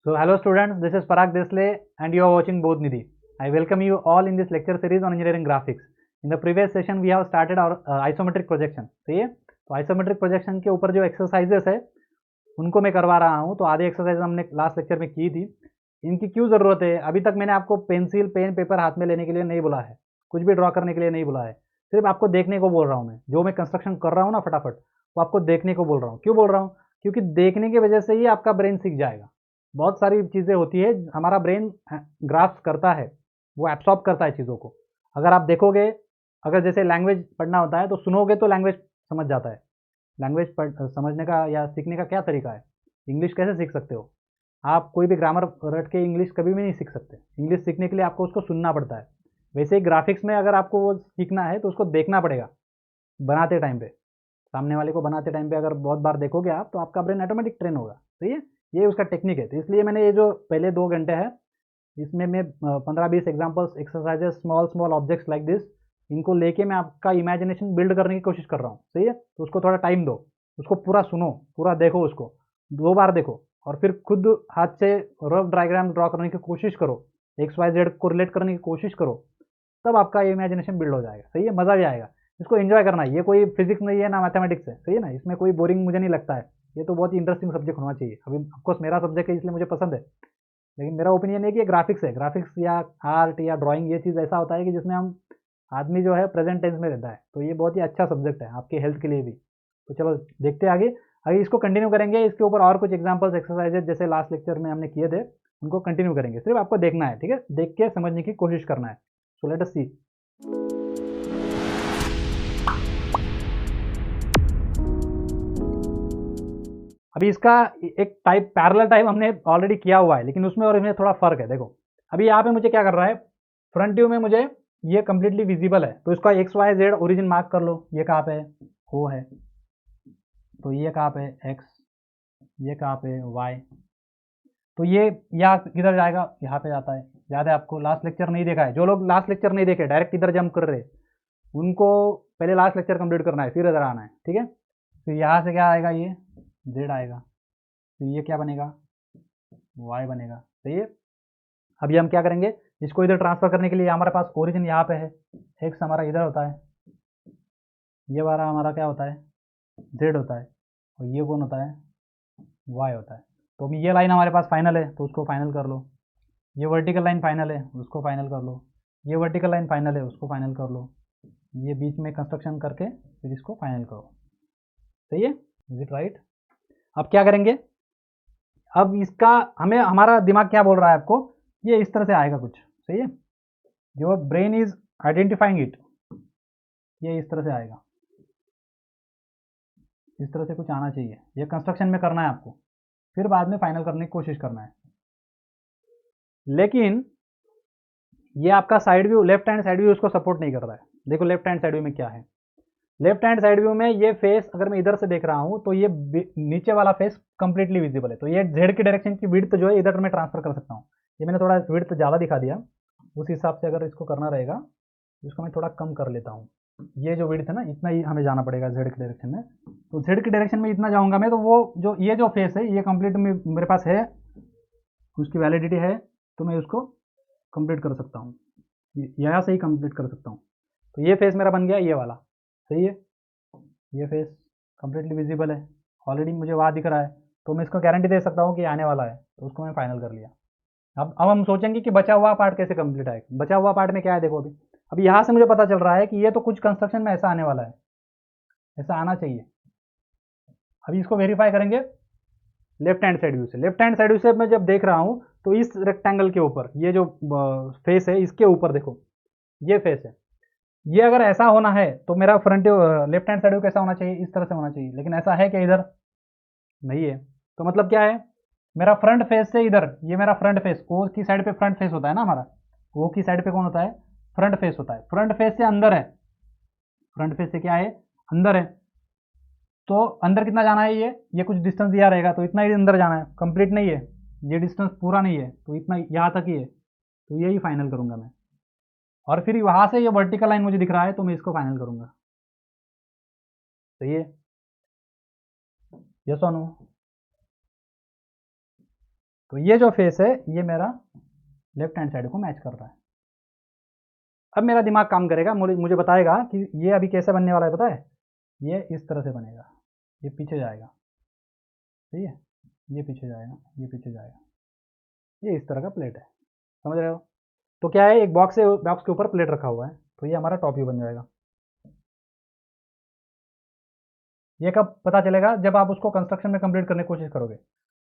So hello students, this is Parag Desle and you are watching Bodhnidhi. I welcome you all in this lecture series on engineering graphics. In the previous session we have started our isometric projection. सही है, तो isometric projection के ऊपर जो exercises है उनको मैं करवा रहा हूँ. तो आधे exercises हमने लास्ट लेक्चर में की थी. इनकी क्यों ज़रूरत है? अभी तक मैंने आपको पेंसिल पेन पेपर हाथ में लेने के लिए नहीं बोला है, कुछ भी ड्रॉ करने के लिए नहीं बोला है, सिर्फ आपको देखने को बोल रहा हूँ. मैं जो मैं कंस्ट्रक्शन कर रहा हूँ ना फटाफट वो आपको देखने को बोल रहा हूँ. क्यों बोल रहा हूँ? क्योंकि देखने की वजह से ही आपका ब्रेन सीख जाएगा. बहुत सारी चीज़ें होती है, हमारा ब्रेन ग्रास्प करता है, वो एब्सॉर्ब करता है चीज़ों को. अगर आप देखोगे, अगर जैसे लैंग्वेज पढ़ना होता है तो सुनोगे तो लैंग्वेज समझ जाता है. लैंग्वेज समझने का या सीखने का क्या तरीका है? इंग्लिश कैसे सीख सकते हो? आप कोई भी ग्रामर रट के इंग्लिश कभी भी नहीं सीख सकते. इंग्लिश सीखने के लिए आपको उसको सुनना पड़ता है. वैसे ही ग्राफिक्स में अगर आपको वो सीखना है तो उसको देखना पड़ेगा बनाते टाइम पे. सामने वाले को बनाते टाइम पे अगर बहुत बार देखोगे आप तो आपका ब्रेन ऑटोमेटिक ट्रेन होगा. सही है, ये उसका टेक्निक है. तो इसलिए मैंने ये जो पहले 2 घंटे है इसमें मैं 15-20 examples exercises small small objects like this इनको लेके मैं आपका इमेजिनेशन बिल्ड करने की कोशिश कर रहा हूँ. सही है, तो उसको थोड़ा टाइम दो, उसको पूरा सुनो, पूरा देखो, उसको 2 बार देखो और फिर खुद हाथ से रफ डायग्राम ड्रॉ करने की कोशिश करो, एक्स वाई जेड को रिलेट करने की कोशिश करो, तब आपका इमेजिनेशन बिल्ड हो जाएगा. सही है, मज़ा भी आएगा. इसको एंजॉय करना है. ये कोई फिजिक्स नहीं है ना मैथमेटिक्स है. सही है ना, इसमें कोई बोरिंग मुझे नहीं लगता है. ये तो बहुत ही इंटरेस्टिंग सब्जेक्ट होना चाहिए. अभी ऑफकोर्स मेरा सब्जेक्ट है इसलिए मुझे पसंद है, लेकिन मेरा ओपिनियन है कि ये ग्राफिक्स है. ग्राफिक्स या आर्ट या ड्राइंग ये चीज़ ऐसा होता है कि जिसमें हम आदमी जो है प्रेजेंट टेंस में रहता है. तो ये बहुत ही अच्छा सब्जेक्ट है आपके हेल्थ के लिए भी. तो चलो देखते हैं आगे. अभी इसको कंटिन्यू करेंगे. इसके ऊपर और कुछ एग्जाम्पल्स एक्सरसाइजेज जैसे लास्ट लेक्चर में हमने किए थे उनको कंटिन्यू करेंगे. सिर्फ आपको देखना है, ठीक है, देख के समझने की कोशिश करना है. सो लेट अस सी. अभी इसका एक टाइप पैरेलल टाइप हमने ऑलरेडी किया हुआ है, लेकिन उसमें और इसमें थोड़ा फर्क है. देखो अभी यहाँ पे मुझे क्या कर रहा है, फ्रंट व्यू में मुझे ये कंप्लीटली विजिबल है, तो इसका X Y Z origin mark कर लो. ये कहाँ पे है? ओ है. तो ये कहाँ पे है? एक्स. ये कहाँ पे है? वाई. तो ये यहाँ किधर जाएगा? यहाँ पे जाता है. याद है आपको? लास्ट लेक्चर नहीं देखा है, जो लोग लास्ट लेक्चर नहीं देखे डायरेक्ट इधर जंप कर रहे उनको पहले लास्ट लेक्चर कंप्लीट करना है, फिर इधर आना है. ठीक है, फिर यहाँ से क्या आएगा? ये जेड आएगा. तो ये क्या बनेगा? वाई बनेगा. सही है. अभी हम क्या करेंगे, इसको इधर ट्रांसफर करने के लिए हमारे पास ओरिजिन यहाँ पे है, एक्स हमारा इधर होता है, ये वाला हमारा क्या होता है? जेड होता है, और ये कौन होता है? वाई होता है. तो अभी ये लाइन हमारे पास फाइनल है तो उसको फाइनल कर लो. ये वर्टिकल लाइन फाइनल है, उसको फाइनल कर लो. ये वर्टिकल लाइन फाइनल है, उसको फाइनल कर लो. ये बीच में कंस्ट्रक्शन करके फिर इसको फाइनल करो. सही है, इज इट राइट? अब क्या करेंगे, अब इसका हमें हमारा दिमाग क्या बोल रहा है आपको, ये इस तरह से आएगा कुछ. सही है, जो ब्रेन इज आइडेंटिफाइंग इट, ये इस तरह से आएगा. इस तरह से कुछ आना चाहिए. ये कंस्ट्रक्शन में करना है आपको, फिर बाद में फाइनल करने की कोशिश करना है. लेकिन ये आपका side view, left hand side view उसको सपोर्ट नहीं कर रहा है. देखो लेफ्ट हैंड साइड व्यू में क्या है. लेफ्ट हैंड साइड व्यू में ये फेस अगर मैं इधर से देख रहा हूँ तो ये नीचे वाला फेस कंप्लीटली विजिबल है. तो ये जेड की डायरेक्शन की विड्थ जो है इधर मैं ट्रांसफर कर सकता हूँ. ये मैंने थोड़ा विड्थ ज़्यादा दिखा दिया, उस हिसाब से अगर इसको करना रहेगा इसको मैं थोड़ा कम कर लेता हूँ. ये जो विड्थ है ना, इतना ही हमें जाना पड़ेगा जेड की डायरेक्शन में. तो जेड की डायरेक्शन में इतना जाऊँगा मैं, तो वो जो ये जो फेस है ये कंप्लीट मेरे पास है, उसकी वैलिडिटी है, तो मैं उसको कंप्लीट कर सकता हूँ. यहाँ से ही कंप्लीट कर सकता हूँ. तो ये फेस मेरा बन गया ये वाला. सही है, ये फेस कंप्लीटली विजिबल है, ऑलरेडी मुझे वहाँ दिख रहा है, तो मैं इसको गारंटी दे सकता हूँ कि आने वाला है. तो उसको मैं फाइनल कर लिया. अब हम सोचेंगे कि बचा हुआ पार्ट कैसे कंप्लीट आएगा. बचा हुआ पार्ट में क्या है, देखो अभी यहाँ से मुझे पता चल रहा है कि ये तो कुछ कंस्ट्रक्शन में ऐसा आने वाला है, ऐसा आना चाहिए. अभी इसको वेरीफाई करेंगे लेफ्ट हैंड साइड व्यू से. लेफ्ट हैंड साइड व्यू से मैं जब देख रहा हूँ तो इस रेक्टेंगल के ऊपर ये जो फेस है इसके ऊपर देखो ये फेस है, ये अगर ऐसा होना है तो मेरा front left hand side view कैसा होना चाहिए? इस तरह से होना चाहिए. लेकिन ऐसा है क्या? इधर नहीं है. तो मतलब क्या है, मेरा फ्रंट फेस से इधर, ये मेरा फ्रंट फेस, ओ की साइड पे फ्रंट फेस होता है ना हमारा, ओ की साइड पे कौन होता है? फ्रंट फेस होता है. फ्रंट फेस से अंदर है, फ्रंट फेस से क्या है? अंदर है. तो अंदर कितना जाना है? ये कुछ डिस्टेंस दिया रहेगा तो इतना ही अंदर जाना है, कंप्लीट नहीं है, ये डिस्टेंस पूरा नहीं है, तो इतना यहाँ तक ही है. तो यही फाइनल करूँगा मैं, और फिर वहाँ से ये वर्टिकल लाइन मुझे दिख रहा है तो मैं इसको फाइनल करूँगा. सही है, यस और नो? तो ये जो फेस है ये मेरा लेफ्ट हैंड साइड को मैच कर रहा है। अब मेरा दिमाग काम करेगा, मुझे बताएगा कि ये अभी कैसे बनने वाला है, पता है? ये इस तरह से बनेगा, ये पीछे जाएगा, ठीक है, ये पीछे जाएगा, ये पीछे जाएगा, ये इस तरह का प्लेट है, समझ रहे हो? तो क्या है, एक बॉक्स है, बॉक्स के ऊपर प्लेट रखा हुआ है, तो ये हमारा टॉप व्यू बन जाएगा। ये कब पता चलेगा? जब आप उसको कंस्ट्रक्शन में कंप्लीट करने की कोशिश करोगे,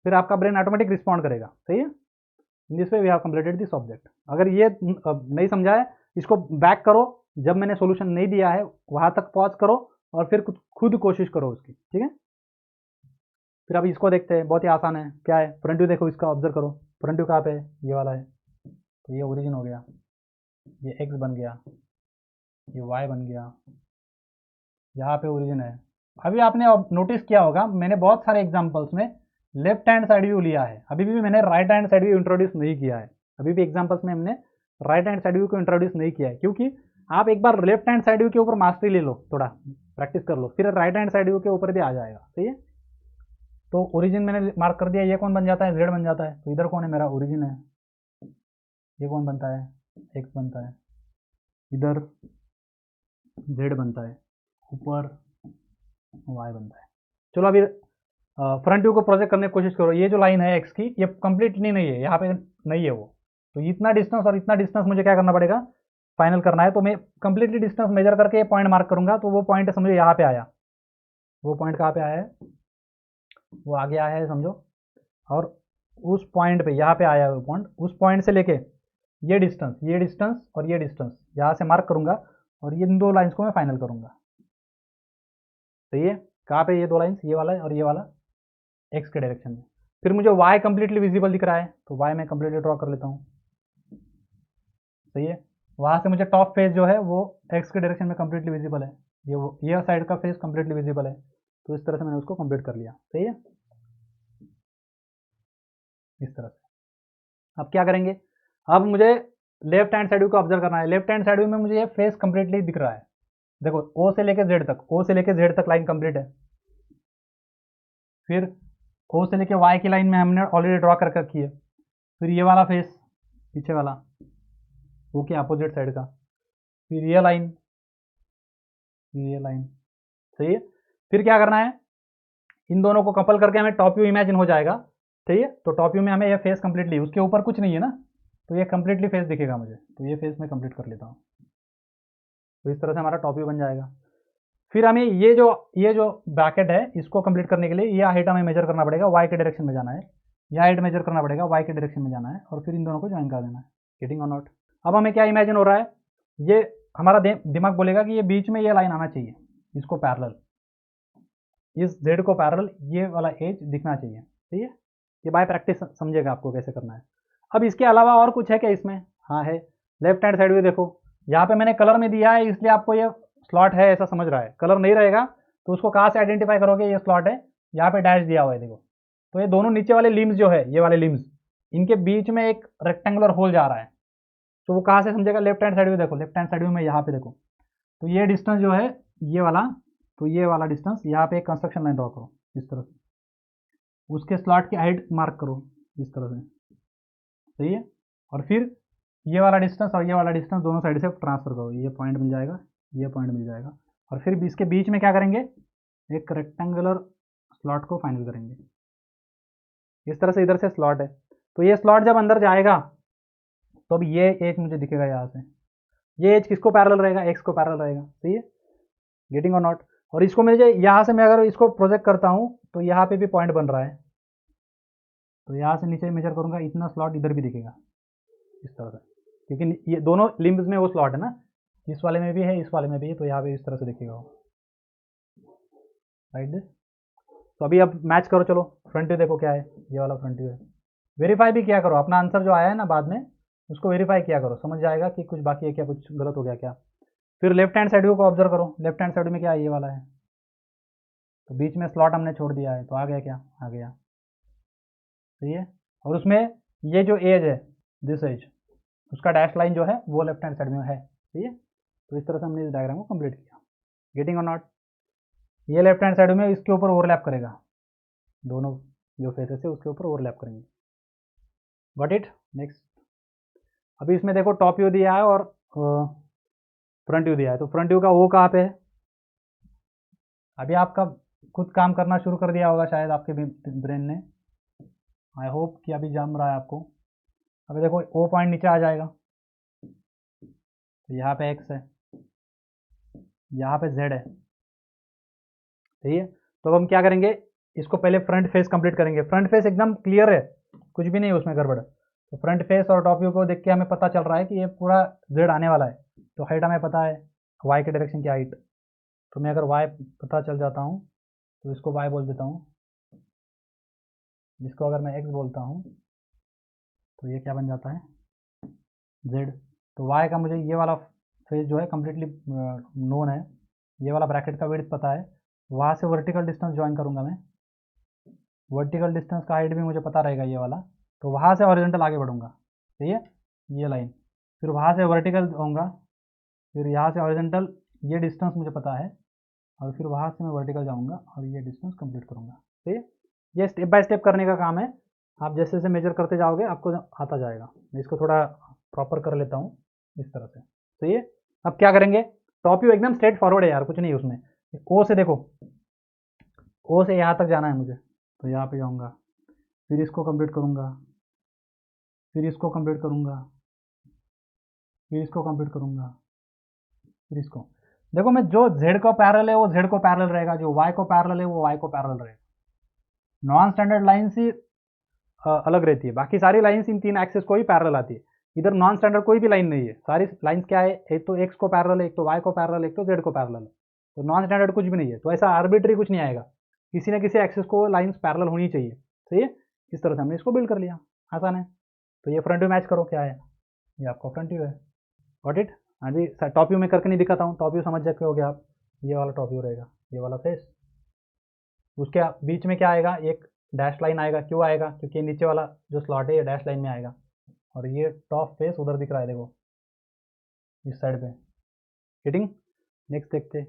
फिर आपका ब्रेन ऑटोमेटिक रिस्पॉन्ड करेगा, सही है? In this way we have completed this object. अगर ये नहीं समझा है, इसको बैक करो, जब मैंने सॉल्यूशन नहीं दिया है वहां तक पॉज करो और फिर खुद कोशिश करो उसकी, ठीक है? फिर अभी इसको देखते हैं, बहुत ही आसान है। क्या है? फ्रंट व्यू देखो, इसका ऑब्जर्व करो। फ्रंट व्यू कहाँ पे है? ये वाला है, तो ये ओरिजिन हो गया, ये एक्स बन गया, ये वाई बन गया, यहाँ पे ओरिजिन है। अभी आपने नोटिस किया होगा, मैंने बहुत सारे एग्जाम्पल्स में लेफ्ट हैंड साइड व्यू लिया है, अभी भी मैंने right hand side view introduce नहीं किया है। अभी भी एग्जाम्पल्स में हमने राइट हैंड साइड व्यू को इंट्रोड्यूस नहीं किया है, क्योंकि आप एक बार लेफ्ट हैंड साइड व्यू के ऊपर मास्टरी ले लो, थोड़ा प्रैक्टिस कर लो, फिर राइट हैंड साइड व्यू के ऊपर भी आ जाएगा, सही है? तो ओरिजिन मैंने मार्क कर दिया, ये कौन बन जाता है? जेड बन जाता है। तो इधर कौन है? मेरा ओरिजिन है। ये कौन बनता है? एक्स बनता है। इधर जेड बनता है, ऊपर वाई बनता है। चलो अभी फ्रंट व्यू को प्रोजेक्ट करने की कोशिश करो। ये जो लाइन है एक्स की, ये कंप्लीटली नहीं है, यहाँ पे नहीं है वो, तो इतना डिस्टेंस और इतना डिस्टेंस मुझे क्या करना पड़ेगा? फाइनल करना है। तो मैं कंप्लीटली डिस्टेंस मेजर करके ये पॉइंट मार्क करूंगा, तो वो पॉइंट समझो यहाँ पे आया, वो पॉइंट कहाँ पे आया है? वो आगे आया है समझो, और उस पॉइंट पे यहाँ पे आया है वो पॉइंट, उस पॉइंट से लेके ये डिस्टेंस, ये डिस्टेंस और ये डिस्टेंस यहाँ से मार्क करूंगा, और ये इन दो लाइन्स को मैं फाइनल करूंगा, सही है? कहाँ पे? ये दो लाइन्स, ये वाला और ये वाला, एक्स के डायरेक्शन में। फिर मुझे वाई कंप्लीटली विजिबल दिख रहा है, तो वाई मैं कंप्लीटली ड्रॉ कर लेता हूँ, सही है? वहाँ से मुझे टॉप फेस जो है वो एक्स के डायरेक्शन में कंप्लीटली विजिबल है, ये साइड का फेस कंप्लीटली विजिबल है, तो इस तरह से मैंने उसको कंप्लीट कर लिया, सही है? इस तरह से अब क्या करेंगे? अब मुझे लेफ्ट हैंड साइड व्यू को ऑब्जर्व करना है। लेफ्ट हैंड साइड व्यू में मुझे ये फेस कंप्लीटली दिख रहा है, देखो ओ से लेके जेड तक, ओ से लेके जेड तक लाइन कंप्लीट है। फिर ओ से लेके वाई की लाइन में हमने ऑलरेडी ड्रॉ कर रखी है। फिर ये वाला फेस पीछे वाला, वो क्या अपोजिट साइड का, फिर ये लाइन, फिर ये लाइन, सही है? फिर क्या करना है? इन दोनों को कपल करके हमें टॉप व्यू इमेजिन हो जाएगा, सही है? तो टॉप व्यू में हमें ये फेस कंप्लीटली, उसके ऊपर कुछ नहीं है ना, तो ये कंप्लीटली फेस दिखेगा मुझे, तो ये फेस मैं कंप्लीट कर लेता हूँ। तो इस तरह से हमारा टॉप व्यू बन जाएगा। फिर हमें ये जो ब्रैकेट है, इसको कंप्लीट करने के लिए ये हाइट हमें मेजर करना पड़ेगा, वाई के डायरेक्शन में जाना है, यह हाइट मेजर करना पड़ेगा, वाई के डायरेक्शन में जाना है, और फिर इन दोनों को ज्वाइन कर देना है। गेटिंग और नॉट? अब हमें क्या इमेजिन हो रहा है? ये हमारा दिमाग बोलेगा कि ये बीच में ये लाइन आना चाहिए, इसको पैरेलल, इस जेड को पैरेलल ये वाला एज दिखना चाहिए, ठीक है? ये बाय प्रैक्टिस समझेगा आपको कैसे करना है। अब इसके अलावा और कुछ है क्या इसमें? हाँ है। लेफ्ट हैंड साइड में देखो, यहाँ पे मैंने कलर में दिया है, इसलिए आपको ये स्लॉट है ऐसा समझ रहा है। कलर नहीं रहेगा तो उसको कहाँ से आइडेंटिफाई करोगे? ये स्लॉट है, यहाँ पे डैश दिया हुआ है, देखो। तो ये दोनों नीचे वाले लिम्स जो है, ये वाले लिम्स, इनके बीच में एक रेक्टेंगुलर होल जा रहा है, तो वो कहाँ से समझेगा? लेफ्ट हैंड साइड में देखो, लेफ्ट हैंड साइड में यहाँ पे देखो, तो ये डिस्टेंस जो है ये वाला, तो ये वाला डिस्टेंस यहाँ पे एक कंस्ट्रक्शन लाइन ड्रॉ करो इस तरह से, उसके स्लॉट की हाइट मार्क करो इस तरह से, सही है? और फिर ये वाला डिस्टेंस और ये वाला डिस्टेंस दोनों साइड से ट्रांसफर करो, ये पॉइंट मिल जाएगा, ये पॉइंट मिल जाएगा, और फिर इसके बीच में क्या करेंगे? एक रेक्टेंगुलर स्लॉट को फाइनल करेंगे, इस तरह से इधर से स्लॉट है, तो ये स्लॉट जब अंदर जाएगा तो अब ये एज मुझे दिखेगा यहाँ से, ये एज किसको पैरेलल रहेगा? एक्स को पैरेलल रहेगा, सही है? गेटिंग और नॉट? और इसको मुझे यहाँ से मैं अगर इसको प्रोजेक्ट करता हूँ तो यहाँ पे भी पॉइंट बन रहा है, तो यहाँ से नीचे मेजर करूँगा, इतना स्लॉट इधर भी दिखेगा इस तरह से, क्योंकि ये दोनों लिम्ब्स में वो स्लॉट है ना, इस वाले में भी है, इस वाले में भी है, तो यहाँ पे इस तरह से दिखेगा वो, राइट दिस। तो अभी अब मैच करो, चलो फ्रंट व्यू देखो क्या है, ये वाला फ्रंट व्यू है। वेरीफाई भी किया करो, अपना आंसर जो आया है ना बाद में, उसको वेरीफाई किया करो, समझ जाएगा कि कुछ बाकी है क्या, कुछ गलत हो गया क्या। फिर लेफ्ट हैंड साइड व्यू को ऑब्जर्व करो, लेफ्ट हैंड साइड में क्या है? ये वाला है, तो बीच में स्लॉट हमने छोड़ दिया है, तो आ गया क्या? आ गया, सही है? और उसमें ये जो एज है, दिस एज, उसका डैश लाइन जो है वो लेफ्ट हैंड साइड में है, सही है? तो इस तरह से हमने इस डायग्राम को कंप्लीट किया। गेटिंग और नॉट? ये लेफ्ट हैंड साइड में इसके ऊपर ओवरलैप करेगा, दोनों जो फेसेस है उसके ऊपर ओवरलैप करेंगे, गॉट इट। नेक्स्ट, अभी इसमें देखो टॉप व्यू दिया है और फ्रंट व्यू दिया है, तो फ्रंट व्यू का वो कहाँ पे है? अभी आपका खुद काम करना शुरू कर दिया होगा शायद आपके ब्रेन ने, आई होप कि अभी जम रहा है आपको। अभी देखो ओ पॉइंट नीचे आ जाएगा, तो यहाँ पे एक्स है, यहाँ पे जेड है, सही है। तो अब हम क्या करेंगे, इसको पहले फ्रंट फेस कंप्लीट करेंगे। फ्रंट फेस एकदम क्लियर है, कुछ भी नहीं है उसमें गड़बड़। तो फ्रंट फेस और टॉप व्यू को देख के हमें पता चल रहा है कि ये पूरा जेड आने वाला है। तो हाइट हमें पता है, वाई के डायरेक्शन की हाइट। तो मैं अगर वाई पता चल जाता हूँ तो इसको वाई बोल देता हूँ, जिसको अगर मैं एक्स बोलता हूँ तो ये क्या बन जाता है, जेड। तो वाई का मुझे ये वाला फेस जो है कम्प्लीटली नोन है, ये वाला ब्रैकेट का विड्थ पता है। वहाँ से वर्टिकल डिस्टेंस ज्वाइन करूँगा मैं, वर्टिकल डिस्टेंस का हाइट भी मुझे पता रहेगा ये वाला। तो वहाँ से हॉरिजॉन्टल आगे बढ़ूँगा, सही है, ये लाइन। फिर वहाँ से वर्टिकल होऊंगा, फिर यहाँ से हॉरिजॉन्टल, ये डिस्टेंस मुझे पता है, और फिर वहाँ से मैं वर्टिकल जाऊँगा और ये डिस्टेंस कंप्लीट करूँगा, सही है। ये स्टेप बाय स्टेप करने का काम है, आप जैसे जैसे मेजर करते जाओगे आपको आता जाएगा। मैं इसको थोड़ा प्रॉपर कर लेता हूँ इस तरह से, सही है। अब क्या करेंगे, टॉप व्यू एकदम स्ट्रेट फॉरवर्ड है यार, कुछ नहीं है उसमें। ओ से देखो, ओ से यहाँ तक जाना है मुझे, तो यहाँ पे जाऊँगा, फिर इसको कंप्लीट करूँगा, फिर इसको कंप्लीट करूँगा, फिर इसको कंप्लीट करूँगा, फिर इसको। देखो मैं जो जेड को पैरेलल है वो जेड को पैरेलल रहेगा, जो वाई को पैरेलल है वो वाई को पैरेलल रहेगा। नॉन स्टैंडर्ड लाइन्स ही अलग रहती है, बाकी सारी लाइन्स इन तीन एक्सेस को ही पैरेलल आती है। इधर नॉन स्टैंडर्ड कोई भी लाइन नहीं है, सारी लाइन्स क्या है, एक तो एक्स को पैरेलल है, एक तो वाई को पैरेलल है, एक तो जेड को पैरेलल है। तो नॉन स्टैंडर्ड कुछ भी नहीं है, तो ऐसा आर्बिट्री कुछ नहीं आएगा, किसी न किसी एक्सेस को लाइन्स पैरेलल होनी चाहिए, सही है। इस तरह से हमने इसको बिल्ड कर लिया, आसान है। तो ये फ्रंट व्यू मैच करो, क्या है, ये आपका फ्रंट व्यू है, गॉट इट। हाँ जी, टॉप व्यू में करके नहीं दिखाता हूँ, टॉप व्यू समझ जाके हो गया आप, ये वाला टॉप व्यू रहेगा, ये वाला फेस। उसके बीच में क्या आएगा, एक डैश लाइन आएगा, क्यों आएगा, क्योंकि नीचे वाला जो स्लॉट है ये डैश लाइन में आएगा, और ये टॉप फेस उधर दिख रहा है, देखो इस साइड पे, हिटिंग। नेक्स्ट देखते हैं,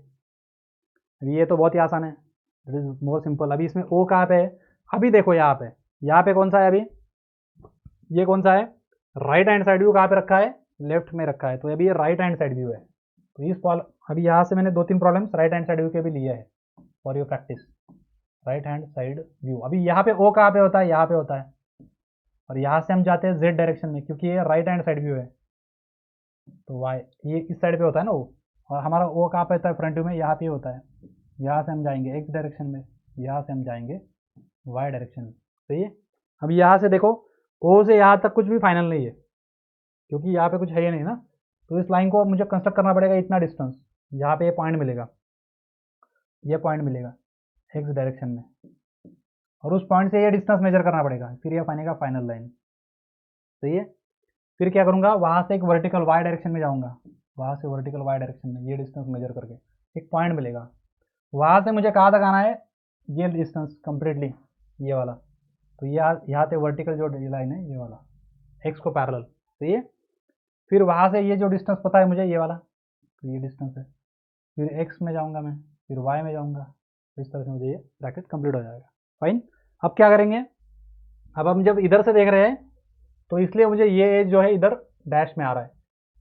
अभी ये तो बहुत ही आसान है, इट इज मोर सिंपल। अभी इसमें ओ कहाँ पे है, अभी देखो यहाँ पे कौन सा है, अभी ये कौन सा है, राइट हैंड साइड व्यू कहाँ पे रखा है, लेफ्ट में रखा है, तो अभी ये राइट हैंड साइड व्यू है। तो इस अभी यहाँ से मैंने 2-3 problems right hand side view के भी लिए है for your practice. Right hand side view, अभी यहाँ पे ओ कहाँ पे होता है, यहाँ पे होता है, और यहाँ से हम जाते हैं जेड डायरेक्शन में, क्योंकि ये राइट हैंड साइड व्यू है। तो वाई ये इस साइड पे होता है ना ओ, और हमारा ओ कहाँ पे होता है, फ्रंट व्यू में यहाँ पे होता है। यहाँ से हम जाएंगे एक्स डायरेक्शन में, यहाँ से हम जाएंगे वाई डायरेक्शन में, सही है। अब यहाँ से देखो, ओ से यहाँ तक कुछ भी फाइनल नहीं है, क्योंकि यहाँ पे कुछ है ही नहीं ना। तो इस लाइन को मुझे कंस्ट्रक्ट करना पड़ेगा इतना डिस्टेंस, यहाँ पे ये पॉइंट मिलेगा, ये पॉइंट मिलेगा एक्स डायरेक्शन में, और उस पॉइंट से ये डिस्टेंस मेजर करना पड़ेगा, फिर ये बनेगा फाइनल लाइन, सही है। फिर क्या करूँगा, वहाँ से एक वर्टिकल वाई डायरेक्शन में जाऊँगा, वहाँ से वर्टिकल वाई डायरेक्शन में ये डिस्टेंस मेजर करके एक पॉइंट मिलेगा। वहाँ से मुझे कहाँ तक आना है, ये डिस्टेंस कम्प्लीटली, ये वाला। तो यहाँ से वर्टिकल जो लाइन है ये वाला, एक्स को पैरेलल, सही है। फिर वहाँ से ये जो डिस्टेंस पता है मुझे, ये वाला, तो ये डिस्टेंस है। फिर एक्स में जाऊँगा मैं, फिर वाई में जाऊँगा, इस तरह से मुझे ये ब्रैकेट कंप्लीट हो जाएगा, फाइन। अब क्या करेंगे, अब हम जब इधर से देख रहे हैं तो इसलिए मुझे ये एज जो है इधर डैश में आ रहा है।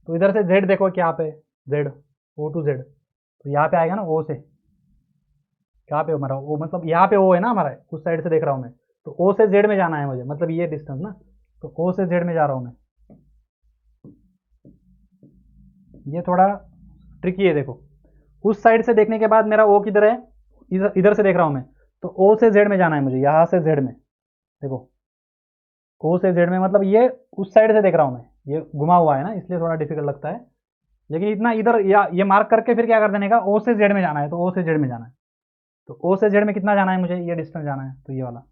तो इधर से जेड देखो क्या पे, जेड, ओ टू जेड, तो यहाँ पे आएगा ना ओ से, क्या पे हमारा ओ, मतलब यहाँ पे ओ है ना हमारा, उस साइड से देख रहा हूँ मैं। तो ओ से जेड में जाना है मुझे, मतलब ये डिस्टेंस ना, तो ओ से जेड में जा रहा हूँ मैं। ये थोड़ा ट्रिकी है, देखो उस साइड से देखने के बाद मेरा ओ किधर है, इधर इधर से देख रहा हूँ मैं, तो ओ से जेड में जाना है मुझे, यहाँ से जेड में, देखो ओ से जेड में, मतलब ये उस साइड से देख रहा हूँ मैं, ये घुमा हुआ है ना, इसलिए थोड़ा डिफिकल्ट लगता है। लेकिन इतना इधर या ये मार्क करके फिर क्या कर देने का, ओ से जेड में जाना है, तो ओ से जेड में जाना है। तो ओ से जेड में कितना जाना है मुझे, ये डिस्टेंस जाना है, तो ये वाला।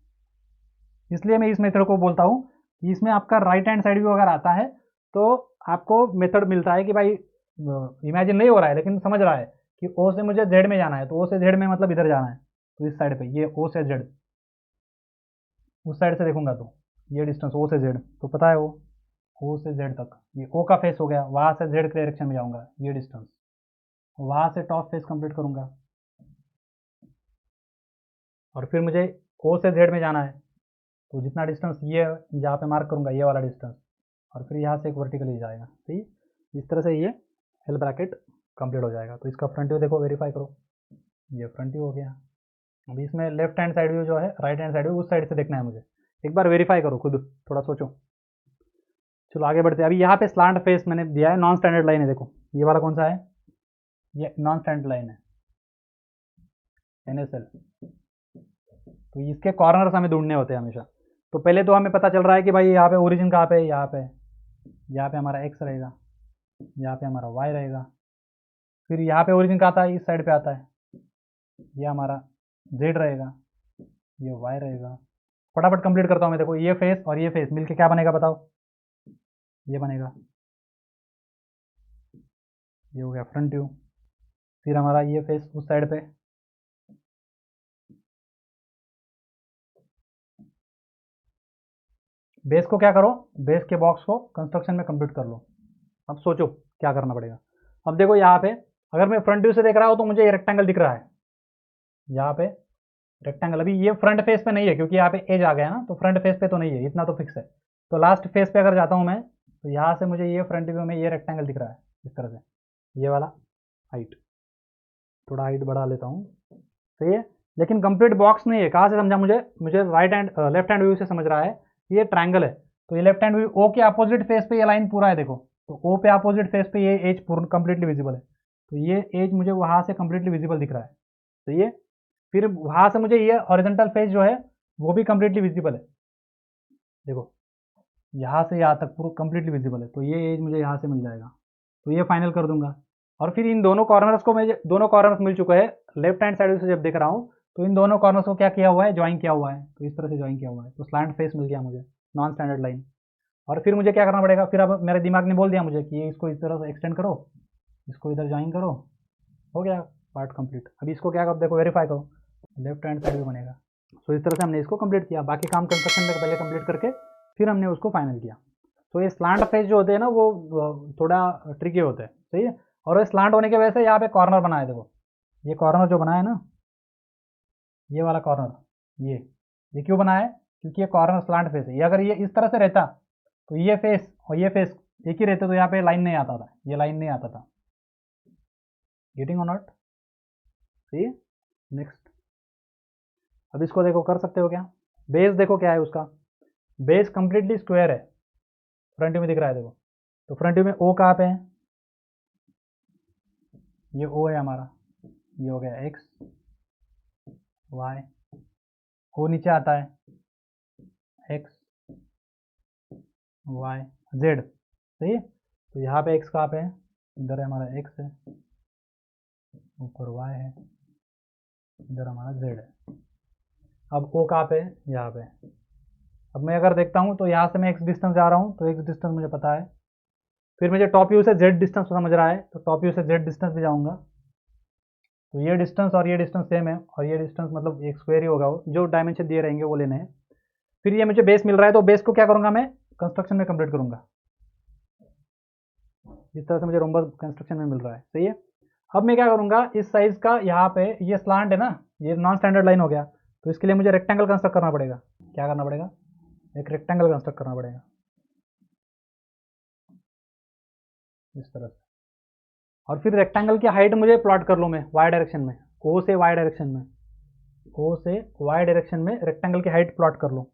इसलिए मैं इस मेथड को बोलता हूँ कि इसमें आपका राइट हैंड साइड व्यू अगर आता है तो आपको मेथड मिलता है कि भाई इमेजिन नहीं हो रहा है लेकिन समझ रहा है कि ओ से मुझे जेड में जाना है, तो ओ से जेड में मतलब इधर जाना है, तो इस साइड पे ये ओ से जेड, उस साइड से देखूंगा तो ये डिस्टेंस ओ से जेड, तो पता है वो ओ से जेड तक, ये ओ का फेस हो गया, वहाँ से जेड के डायरेक्शन में जाऊँगा, ये डिस्टेंस, वहाँ से टॉप फेस कंप्लीट करूँगा, और फिर मुझे ओ से जेड में जाना है, तो जितना डिस्टेंस ये जहाँ पे मार्क करूँगा ये वाला डिस्टेंस, और फिर यहाँ से एक वर्टिकली जाएगा। सही, इस तरह से ये एल ब्रैकेट कंप्लीट हो जाएगा। तो इसका फ्रंट व्यू देखो, वेरीफाई करो, ये फ्रंट व्यू हो गया। अभी इसमें लेफ्ट हैंड साइड व्यू जो है, राइट हैंड साइड व्यू उस साइड से देखना है मुझे, एक बार वेरीफाई करो खुद, थोड़ा सोचो। चलो आगे बढ़ते हैं। अभी यहाँ पे स्लांट फेस मैंने दिया है, नॉन स्टैंडर्ड लाइन है, देखो ये वाला कौन सा है, ये नॉन स्टैंडर्ड लाइन है, NSL। तो इसके कॉर्नर्स हमें ढूंढने होते हैं हमेशा। तो पहले तो हमें पता चल रहा है कि भाई यहाँ पे ओरिजिन कहाँ पे है, यहाँ पे हमारा x रहेगा, यहाँ पे हमारा y रहेगा, फिर यहाँ पे ओरिजिन कहाँ आता है, इस साइड पे आता है, ये हमारा z रहेगा, ये y रहेगा। फटाफट कंप्लीट करता हूँ मैं, देखो ये फेस और ये फेस मिलके क्या बनेगा बताओ, ये बनेगा, ये हो गया फ्रंट व्यू। फिर हमारा ये फेस उस साइड पे, बेस को क्या करो, बेस के बॉक्स को कंस्ट्रक्शन में कंप्लीट कर लो। अब सोचो क्या करना पड़ेगा। अब देखो यहाँ पे अगर मैं फ्रंट व्यू से देख रहा हूँ तो मुझे ये रेक्टेंगल दिख रहा है, यहाँ पे रेक्टेंगल। अभी ये फ्रंट फेस पे नहीं है क्योंकि यहाँ पे एज आ गया ना, तो फ्रंट फेस पे तो नहीं है, इतना तो फिक्स है। तो लास्ट फेस पे अगर जाता हूँ मैं, तो यहाँ से मुझे ये फ्रंट व्यू में ये रेक्टेंगल दिख रहा है इस तरह से, ये वाला। हाइट, थोड़ा हाइट बढ़ा लेता हूँ, सही है। लेकिन कंप्लीट बॉक्स नहीं है, कहाँ से समझा, मुझे right hand left hand view से समझ रहा है कि ये ट्रायंगल है। तो ये लेफ्ट हैंड व्यू ओ के अपोजिट फेस पे ये लाइन पूरा है, देखो तो ओ पे अपोजिट फेस पे ये एज पूर्ण कंप्लीटली विजिबल है। तो ये एज मुझे वहाँ से कंप्लीटली विजिबल दिख रहा है, सही है। फिर वहाँ से मुझे ये हॉरिजॉन्टल फेस जो है वो भी कंप्लीटली विजिबल है, देखो यहाँ से यहाँ तक पूरा कंप्लीटली विजिबल है। तो ये एज मुझे यहाँ से मिल जाएगा, तो ये फाइनल कर दूंगा। और फिर इन दोनों कॉर्नर्स को, मुझे दोनों कॉर्नर्स मिल चुके हैं लेफ्ट हैंड साइड से जब देख रहा हूँ, तो इन दोनों कॉर्नर्स को क्या किया हुआ है, ज्वाइन किया हुआ है। तो इस तरह से ज्वाइन किया हुआ है, तो स्लैंट फेस मिल गया मुझे, नॉन स्टैंडर्ड लाइन। और फिर मुझे क्या करना पड़ेगा, फिर अब मेरे दिमाग ने बोल दिया मुझे कि ये इसको इस तरह से एक्सटेंड करो, इसको इधर ज्वाइन करो, हो गया पार्ट कंप्लीट। अभी इसको क्या करो, देखो वेरीफाई करो, लेफ्ट हैंड साइड भी बनेगा। सो इस तरह से हमने इसको कंप्लीट किया, बाकी काम कंस्ट्रक्शन में पहले कंप्लीट करके फिर हमने उसको फाइनल किया। तो ये स्लांट फेस जो होते हैं ना वो थोड़ा ट्रिकी होते हैं, सही है। और स्लांट होने की वजह से यहाँ पे कॉर्नर बना है, देखो ये कॉर्नर जो बना है ना, ये वाला कॉर्नर, ये क्यों बना है, क्योंकि ये कॉर्नर स्लांट फेस है। ये अगर ये इस तरह से रहता तो ये फेस और ये फेस एक ही रहते, तो यहाँ पे लाइन नहीं आता था, ये लाइन नहीं आता था। गेटिंग और नॉट, सही है। नेक्स्ट, अब इसको देखो कर सकते हो क्या, बेस देखो क्या है उसका, बेस कंप्लीटली स्क्वायर है, फ्रंट व्यू में दिख रहा है देखो। तो फ्रंट व्यू में ओ कहाँ पे है, ये ओ है हमारा, ये हो गया एक्स वाई, ओ नीचे आता है एक्स वाई जेड, सही है। तो यहाँ पे एक्स कहाँ पे है, इधर है हमारा एक्स है, ऊपर वाई है, इधर हमारा जेड है। अब ओ कहाँ पे है, यहाँ पे। अब मैं अगर देखता हूँ तो यहाँ से मैं एक्स डिस्टेंस जा रहा हूँ, तो एक्स डिस्टेंस मुझे पता है। फिर मुझे टॉप व्यू से जेड डिस्टेंस समझ रहा है, तो टॉप व्यू से जेड डिस्टेंस भी जाऊँगा। तो ये डिस्टेंस और ये डिस्टेंस सेम है, और ये डिस्टेंस मतलब एक स्क्वायर ही होगा, वो जो डायमेंशन दिए रहेंगे वो लेने हैं। फिर ये मुझे बेस मिल रहा है, तो बेस को क्या करूँगा मैं, कंस्ट्रक्शन में कंप्लीट करूँगा, जिस तरह से मुझे रोम्बस कंस्ट्रक्शन में मिल रहा है, सही है। अब मैं क्या करूँगा, इस साइज का यहाँ पे ये स्लांट है ना, ये नॉन स्टैंडर्ड लाइन हो गया, तो इसके लिए मुझे रेक्टेंगल कंस्ट्रक्ट करना पड़ेगा। क्या करना पड़ेगा, एक रेक्टेंगल कंस्ट्रक्ट करना पड़ेगा इस तरह से। और फिर रेक्टेंगल की हाइट मुझे प्लॉट कर लूँ मैं वाई डायरेक्शन में, ओ से वाई डायरेक्शन में, ओ से वाई डायरेक्शन में रेक्टेंगल की हाइट प्लॉट कर लूँ,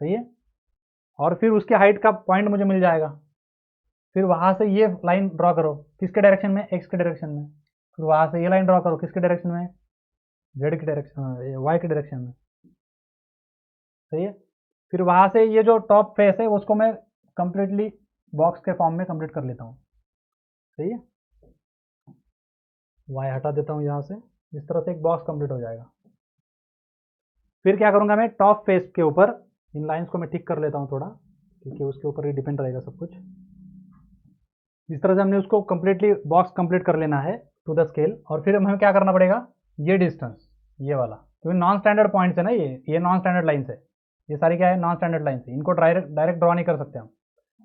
सही है। और फिर उसके हाइट का पॉइंट मुझे मिल जाएगा। फिर वहाँ से ये लाइन ड्रॉ करो, किसके डायरेक्शन में, एक्स के डायरेक्शन में। फिर वहाँ से ये लाइन ड्रॉ करो, किसके डायरेक्शन में, जेड की डायरेक्शन, वाई के डायरेक्शन में, सही है। फिर वहाँ से ये जो टॉप फेस है उसको मैं कंप्लीटली बॉक्स के फॉर्म में कंप्लीट कर लेता हूँ, सही है। वाई हटा देता हूँ यहाँ से, इस तरह से एक बॉक्स कंप्लीट हो जाएगा। फिर क्या करूँगा मैं, टॉप फेस के ऊपर इन लाइंस को मैं ठीक कर लेता हूँ थोड़ा, क्योंकि उसके ऊपर ही डिपेंड रहेगा सब कुछ। इस तरह से हमने उसको कंप्लीटली बॉक्स कंप्लीट कर लेना है टू द स्केल। और फिर हमें क्या करना पड़ेगा, ये डिस्टेंस, ये वाला, क्योंकि नॉन स्टैंडर्ड पॉइंट्स है ना, ये नॉन स्टैंडर्ड लाइन्स है, ये सारी क्या है, नॉन स्टैंडर्ड लाइन्स है। इनको डायरेक्ट ड्रॉ नहीं कर सकते हम,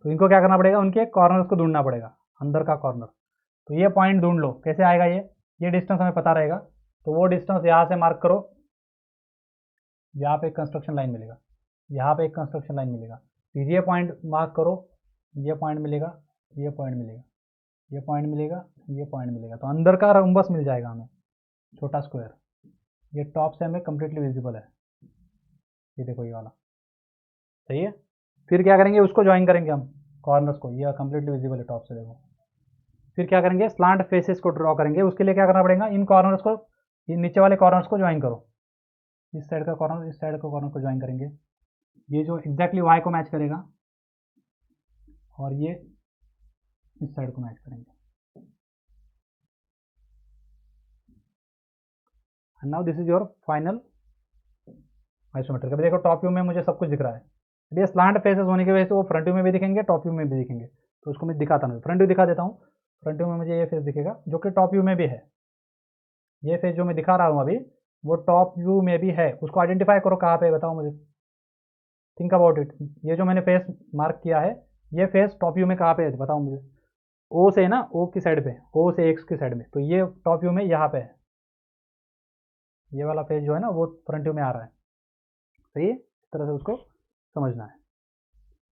तो इनको क्या करना पड़ेगा, उनके कॉर्नर्स को ढूंढना पड़ेगा, अंदर का कॉर्नर। तो ये पॉइंट ढूंढ लो, कैसे आएगा ये डिस्टेंस हमें पता रहेगा। तो वो डिस्टेंस यहाँ से मार्क करो, यहाँ पे एक कंस्ट्रक्शन लाइन मिलेगा, यहाँ पे एक कंस्ट्रक्शन लाइन मिलेगा, फिर ये पॉइंट मार्क करो, ये पॉइंट मिलेगा, ये पॉइंट मिलेगा, ये पॉइंट मिलेगा, ये पॉइंट मिलेगा, तो अंदर का रम्बस मिल जाएगा हमें, छोटा स्क्वायर। ये टॉप से हमें कम्प्लीटली विजिबल है, ये देखो ये वाला, सही है। फिर क्या करेंगे, उसको ज्वाइन करेंगे हम कॉर्नर्स को, ये कम्प्लीटली विजिबल है टॉप से, देखो। फिर क्या करेंगे, स्लांट फेसेस को ड्रॉ करेंगे, उसके लिए क्या करना पड़ेगा, इन कॉर्नर्स को, ये नीचे वाले कॉर्नर्स को ज्वाइन करो, इस साइड का कॉर्नर इस साइड का कॉर्नर को ज्वाइन करेंगे, ये जो एग्जैक्टली वाई को मैच करेगा, और ये इस साइड को मैच करेंगे। And now this is your final isometric. अभी देखो टॉप व्यू में मुझे सब कुछ दिख रहा है। अब ये स्लांट फेसेस होने की वजह से वो फ्रंट व्यू में भी दिखेंगे, टॉप व्यू में भी दिखेंगे, तो उसको मैं दिखाता हूँ, फ्रंट व्यू दिखा देता हूँ। फ्रंट व्यू में मुझे ये फेस दिखेगा जो कि टॉप व्यू में भी है, ये फेस जो मैं दिखा रहा हूँ अभी वो टॉप व्यू में भी है, उसको आइडेंटिफाई करो कहाँ पे, बताओ मुझे, थिंक अबाउट इट। ये जो मैंने फेस मार्क किया है, ये फेस टॉप व्यू में कहाँ पे है, बताओ मुझे। ओ से ना, ओ की साइड पे, ओ से एक्स की साइड में, तो ये टॉप व्यू में यहाँ पे है, ये वाला फेस जो है ना वो फ्रंट व्यू में आ रहा है, सही है। इस तरह से उसको समझना है।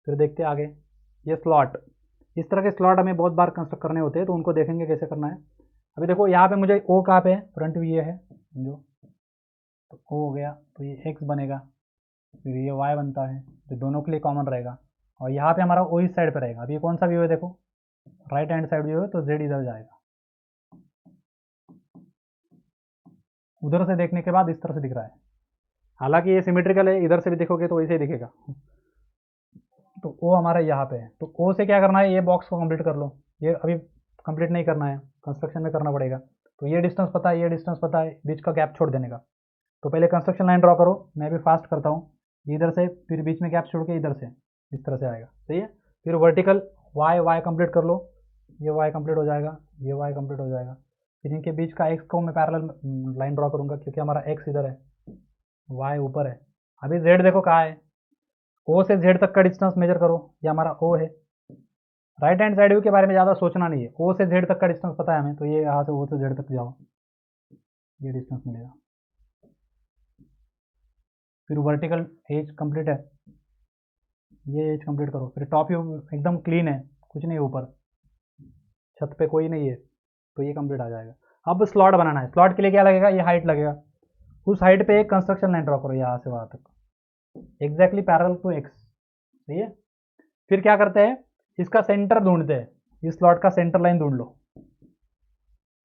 फिर देखते हैं आगे, ये स्लॉट, इस तरह के स्लॉट हमें बहुत बार कंस्ट्रक्ट करने होते हैं, तो उनको देखेंगे कैसे करना है। अभी देखो यहाँ पे मुझे ओ कहाँ पे है, फ्रंट व्यू ये है जो, तो ओ हो गया, तो ये एक्स बनेगा, फिर ये वाई बनता है, तो दोनों के लिए कॉमन रहेगा, और यहाँ पे हमारा ओ इस साइड पे रहेगा। अब ये कौन सा व्यू है, देखो राइट हैंड साइड व्यू है, तो जेड इधर जाएगा। उधर से देखने के बाद इस तरह से दिख रहा है, हालांकि ये सिमेट्रिकल है, इधर से भी देखोगे तो वैसे ही दिखेगा। तो ओ हमारा यहाँ पे है, तो ओ से क्या करना है, ये बॉक्स को कंप्लीट कर लो। ये अभी कंप्लीट नहीं करना है, कंस्ट्रक्शन में करना पड़ेगा। तो ये डिस्टेंस पता है, ये डिस्टेंस पता है, बीच का गैप छोड़ देने का। तो पहले कंस्ट्रक्शन लाइन ड्रॉ करो, मैं भी फास्ट करता हूँ, इधर से फिर बीच में गैप छोड़ के इधर से इस तरह से आएगा, सही है। फिर वर्टिकल वाई वाई कंप्लीट कर लो, ये वाई कंप्लीट हो जाएगा, ये वाई कंप्लीट हो जाएगा। फिर इनके बीच का एक्स को मैं पैरेलल लाइन ड्रॉ करूँगा, क्योंकि हमारा एक्स इधर है, वाई ऊपर है। अभी जेड देखो कहाँ है, ओ से जेड तक का डिस्टेंस मेजर करो, ये हमारा ओ है। राइट हैंड साइड व्यू के बारे में ज़्यादा सोचना नहीं है, ओ से जेड तक का डिस्टेंस पता है हमें, तो ये यहाँ से ओ से जेड तक जाओ, ये डिस्टेंस मिलेगा। फिर वर्टिकल एज कंप्लीट है, ये एज कंप्लीट करो। फिर टॉप व्यू एकदम क्लीन है, कुछ नहीं ऊपर, छत पे कोई नहीं है, तो ये कंप्लीट आ जाएगा। अब स्लॉट बनाना है, स्लॉट के लिए क्या लगेगा, ये हाइट लगेगा। उस हाइट पे एक कंस्ट्रक्शन लाइन ड्रॉ करो यहाँ से वहाँ तक, एग्जैक्टली पैरेलल टू एक्स, सही है। फिर क्या करते हैं, इसका सेंटर ढूंढते हैं, इस स्लॉट का सेंटर लाइन ढूंढ लो,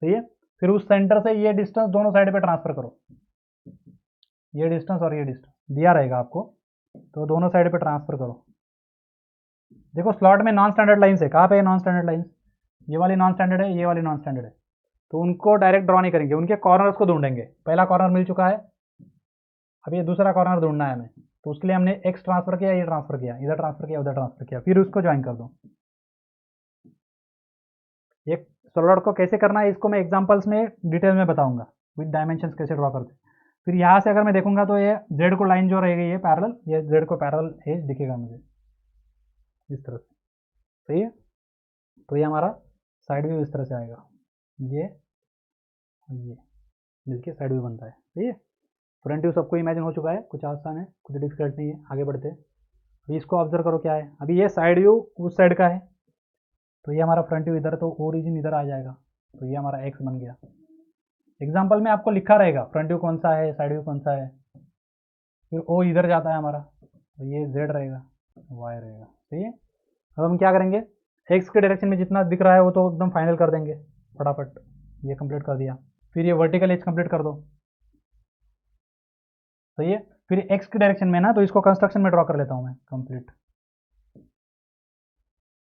सही है। फिर उस सेंटर से ये डिस्टेंस दोनों साइड पे ट्रांसफर करो, ये डिस्टेंस और ये डिस्टेंस दिया रहेगा आपको, तो दोनों साइड पे ट्रांसफर करो। देखो स्लॉट में नॉन स्टैंडर्ड लाइन्स है, कहाँ पे है नॉन स्टैंडर्ड लाइन्स, ये वाली नॉन स्टैंडर्ड है, ये वाली नॉन स्टैंडर्ड है, तो उनको डायरेक्ट ड्रॉ नहीं करेंगे, उनके कॉर्नर्स को ढूंढेंगे। पहला कॉर्नर मिल चुका है, अब ये दूसरा कॉर्नर ढूंढना है हमें, तो उसके लिए हमने एक्स ट्रांसफर किया, ये ट्रांसफर किया, इधर ट्रांसफर किया, उधर ट्रांसफर किया, फिर उसको ज्वाइन कर दो। एक स्लॉट को कैसे करना है इसको मैं एग्जांपल्स में डिटेल में बताऊंगा, विद डायमेंशंस कैसे ड्रॉ करते हैं। फिर यहाँ से अगर मैं देखूंगा तो ये जेड को लाइन जो रहेगी ये पैरेलल, ये जेड को पैरेलल एज दिखेगा मुझे इस तरह से, सही है। तो ये हमारा साइड व्यू इस तरह से आएगा, ये मिलके साइड व्यू बनता है, सही है। फ्रंट व्यू सबको इमेजिन हो चुका है, कुछ आसान है, कुछ डिफिकल्ट नहीं है। आगे बढ़ते हैं, अभी इसको ऑब्जर्व करो क्या है। अभी ये साइड व्यू उस साइड का है, तो ये हमारा फ्रंट व्यू इधर, तो ओरिजिन इधर आ जाएगा, तो ये हमारा एक्स बन गया। एग्जाम्पल में आपको लिखा रहेगा फ्रंट व्यू कौन सा है, साइड व्यू कौन सा है। फिर ओ इधर जाता है हमारा, तो ये जेड रहेगा, वाई रहेगा, सही है। अब हम क्या करेंगे, एक्स के डायरेक्शन में जितना दिख रहा है वो तो एकदम फाइनल कर देंगे फटाफट, ये कंप्लीट कर दिया। फिर ये वर्टिकल एज कंप्लीट कर दो, सही है। फिर एक्स के डायरेक्शन में ना, तो इसको कंस्ट्रक्शन में ड्रॉ कर लेता हूँ मैं, कंप्लीट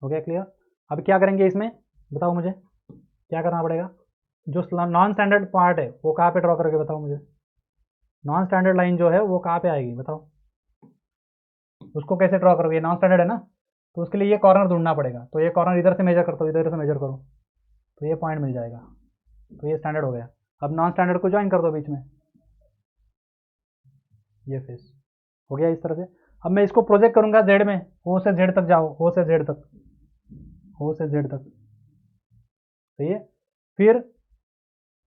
हो गया, क्लियर। अब क्या करेंगे इसमें, बताओ मुझे क्या करना पड़ेगा। जो नॉन स्टैंडर्ड पार्ट है वो कहाँ पे ड्रॉ करके बताओ मुझे, नॉन स्टैंडर्ड लाइन जो है वो कहाँ पे आएगी बताओ, उसको कैसे ड्रॉ करोगे, नॉन स्टैंडर्ड है ना, तो उसके लिए ये कॉर्नर ढूंढना पड़ेगा। तो ये कॉर्नर इधर से मेजर करते हो, इधर से मेजर करो, तो ये पॉइंट मिल जाएगा, तो ये स्टैंडर्ड हो गया। अब नॉन स्टैंडर्ड को ज्वाइन कर दो बीच में, ये फेस हो गया इस तरह से। अब मैं इसको प्रोजेक्ट करूंगा जेड में, ओ से जेड तक जाओ, ओ से जेड तक, ओ से जेड तक, सही है। फिर